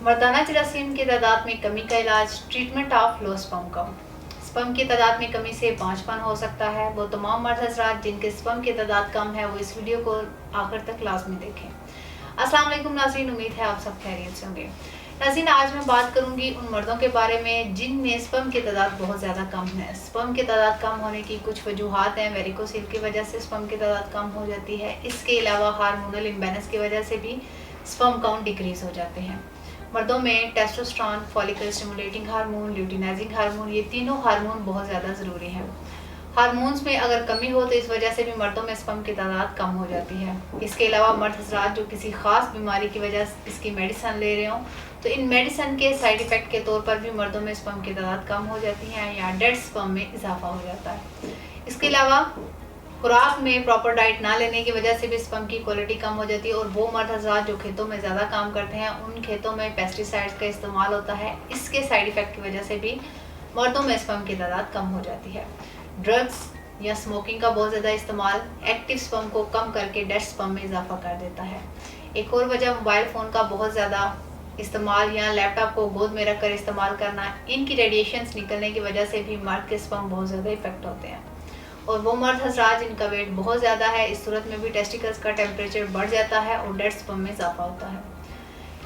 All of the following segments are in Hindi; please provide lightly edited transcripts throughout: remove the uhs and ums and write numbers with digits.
मर्दाना जरासीम की तादाद में कमी का इलाज, treatment of low sperm count. Sperm की तादाद में कमी से 5 हो सकता है। वो तमाम मर्द हज़रात जिनके स्पर्म की तादाद कम है वो इस वीडियो को आखिर तक लाजमी देखें। अस्सलाम वालेकुम नाज़रीन, उम्मीद है आप सब खैरियत से होंगे। नाज़रीन, आज मैं बात करूंगी उन मर्दों के बारे में जिनमें स्पर्म की तादाद बहुत ज़्यादा कम है। स्पर्म की तादाद कम होने की कुछ वजूहात हैं। वेरिकोसिल की वजह से स्पर्म की तादाद कम हो जाती है। इसके अलावा हार्मोनल इम्बैलेंस की वजह से भी स्पर्म काउंट डिक्रीज हो जाते हैं। मर्दों में testosterone, follicle stimulating hormone, luteinizing hormone, ये तीनों हार्मोन बहुत ज़्यादा ज़रूरी हैं। हार्मोन्स में अगर कमी हो तो इस वजह से भी मर्दों में स्पर्म की तादाद कम हो जाती है। इसके अलावा मर्द हज़रात जो किसी ख़ास बीमारी की वजह से इसकी मेडिसिन ले रहे हों तो इन मेडिसिन के साइड इफ़ेक्ट के तौर पर भी मर्दों में स्पर्म की तादाद कम हो जाती है या डेड स्पर्म में इजाफा हो जाता है। इसके अलावा खुराक में प्रॉपर डाइट ना लेने की वजह से भी स्पर्म की क्वालिटी कम हो जाती है। और वो मर्द हज़रात जो खेतों में ज़्यादा काम करते हैं उन खेतों में पेस्टिसाइड्स का इस्तेमाल होता है। इसके साइड इफ़ेक्ट की वजह से भी मर्दों में स्पर्म की तादाद कम हो जाती है। ड्रग्स या स्मोकिंग का बहुत ज़्यादा इस्तेमाल एक्टिव स्पर्म को कम करके डेड स्पर्म में इजाफा कर देता है। एक और वजह मोबाइल फ़ोन का बहुत ज़्यादा इस्तेमाल या लैपटॉप को गोद में रख कर इस्तेमाल करना, इनकी रेडिएशंस निकलने की वजह से भी मर्द के स्पर्म बहुत ज़्यादा इफेक्ट होते हैं। और वो मर्द हज़रात जिनका वेट बहुत ज़्यादा है, इस सूरत में भी टेस्टिकल्स का टेम्परेचर बढ़ जाता है और डेड स्पर्म में इजाफा होता है।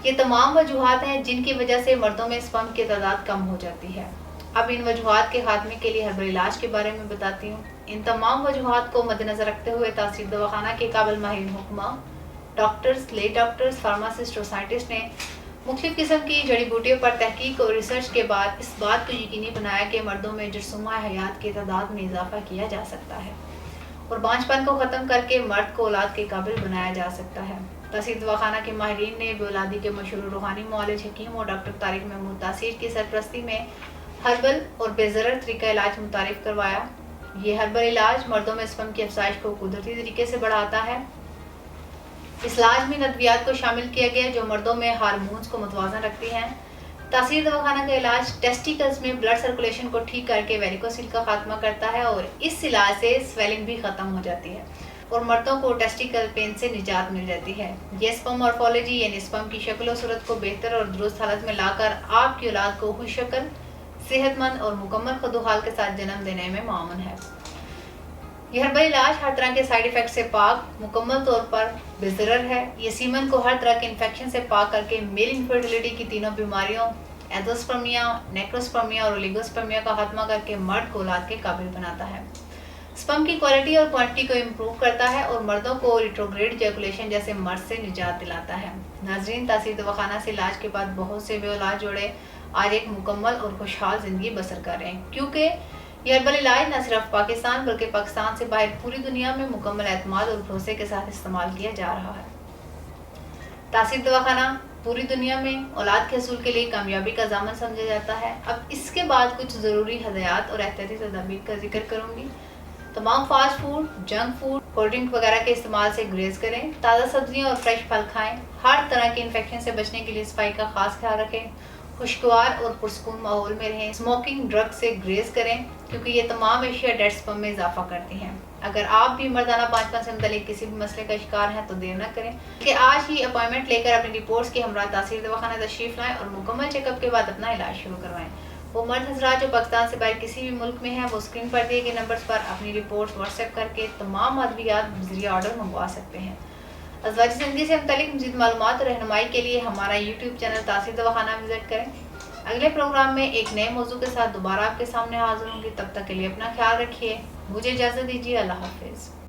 ये तमाम वजूहात हैं जिनकी वजह से मर्दों में स्पर्म की तादाद कम हो जाती है। अब इन वजूहात के खात्मे के लिए हर्बल इलाज के बारे में बताती हूँ। इन तमाम वजूहात को मद्देनजर रखते हुए तासीर दवाखाना के काबिल माहिर हुक्मा, डॉक्टर्स, ले डॉक्टर्स, फार्मासिस्ट और साइंटिस्ट ने मुख्तलिफ किस्म की जड़ी बूटियों पर तहकीक और रिसर्च के बाद इस बात को यकीनी बनाया कि मर्दों में जरसूमा हयात की तादाद में इजाफा किया जा सकता है और बांझपन को ख़त्म करके मर्द को औलाद के काबिल बनाया जा सकता है। तहसील दवाखाना के माहिरीन ने बेऔलादी के मशहूर रूहानी मुआलिज हकीम और डॉक्टर तारिक महमूद तासीर की सरपरस्ती में हर्बल और बेज़रर तरीका इलाज मुतारिफ करवाया। ये हर्बल इलाज मर्दों में स्पर्म की अफसाइश को कुदरती तरीके से बढ़ाता है। इस इलाज में नदवियात को शामिल किया गया जो मर्दों में हार्मोन्स को मुतवाज़न रखती हैं। तासीर दवाखाना का इलाज टेस्टिकल्स में ब्लड सर्कुलेशन को ठीक करके वेरिकोसिल का खात्मा करता है और इस इलाज से स्वेलिंग भी ख़त्म हो जाती है और मर्दों को टेस्टिकल पेन से निजात मिल जाती है। ये स्पर्म मॉर्फोलॉजी यानी स्पर्म की शक्ल और सूरत को बेहतर और दुरुस्त हालत में लाकर आपकी औलाद को खुशशक्ल, सेहतमंद और मुकम्मल खुदुहाल के साथ जन्म देने में मामून है। यह हर्बल इलाज हर तरह के साइड इफ़ेक्ट से पाक, मुकम्मल तौर पर बेज़रर है। ये सीमन को हर तरह के इन्फेक्शन से पाक करके मेल इनफर्टिलिटी की तीनों बीमारियों, एंडोस्पर्मिया, नेक्रोस्पर्मिया और ओलिगोस्पर्मिया का खात्मा करके मर्द को औलाद के काबिल बनाता है। स्पर्म की क्वालिटी और क्वांटिटी को इम्प्रूव करता है और मर्दों को रिट्रोग्रेड इजैकुलेशन जैसे मर्द से निजात दिलाता है। नाज़रीन, तासीर दवाखाना से इलाज के बाद बहुत से बेऔलाद जोड़े आज एक मुकम्मल और खुशहाल ज़िंदगी बसर कर रहे हैं, क्योंकि यह हर्बल इलाज न सिर्फ पाकिस्तान बल्कि पाकिस्तान से बाहर पूरी दुनिया में मुकम्मल एतमाद और भरोसे के साथ इस्तेमाल किया जा रहा है। तासीर दवाखाना पूरी दुनिया में औलाद के हसूल के लिए कामयाबी का ज़ामन समझा जाता है। अब इसके बाद कुछ ज़रूरी हदायत और एहतियाती तदाबीर का जिक्र करूँगी। तमाम fast food, junk food, cold drink वगैरह के इस्तेमाल से गुरेज करें। ताज़ा सब्जियाँ और फ्रेश फल खाएँ। हर तरह के इन्फेक्शन से बचने के लिए सफाई का खास ख्याल रखें। खुशगवार और पुरसकून माहौल में रहें। स्मोकिंग, ड्रग से ग्रेज करें क्योंकि ये तमाम एशिया डेड स्पर्म में इजाफा करती हैं। अगर आप भी मर्दाना बांझपन से मुतालिक किसी भी मसले का शिकार हैं तो देर न करें कि आज ही अपॉइंटमेंट लेकर अपनी रिपोर्ट्स के हमरा तासीर दवाखाना तशरीफ लाएं और मुकम्मल चेकअप के बाद अपना इलाज शुरू करवाएं। वो मर्द हज़रात जो पाकिस्तान से बाहर किसी भी मुल्क में हैं वो स्क्रीन पर दिए गए नंबर्स पर अपनी रिपोर्ट्स व्हाट्सएप करके तमाम अद्वियात बज़रिया ऑर्डर मंगवा सकते हैं। अज़वाजी ज़िंदगी से मुतालिक मज़ीद मालूमात और रहनुमाई के लिए हमारा यूट्यूब चैनल तासीर दवाखाना विजिट करें। अगले प्रोग्राम में एक नए मौजू के साथ दोबारा आपके सामने हाजिर होंगी। तब तक के लिए अपना ख्याल रखिए। मुझे इजाज़त दीजिए। अल्लाह हाफिज़।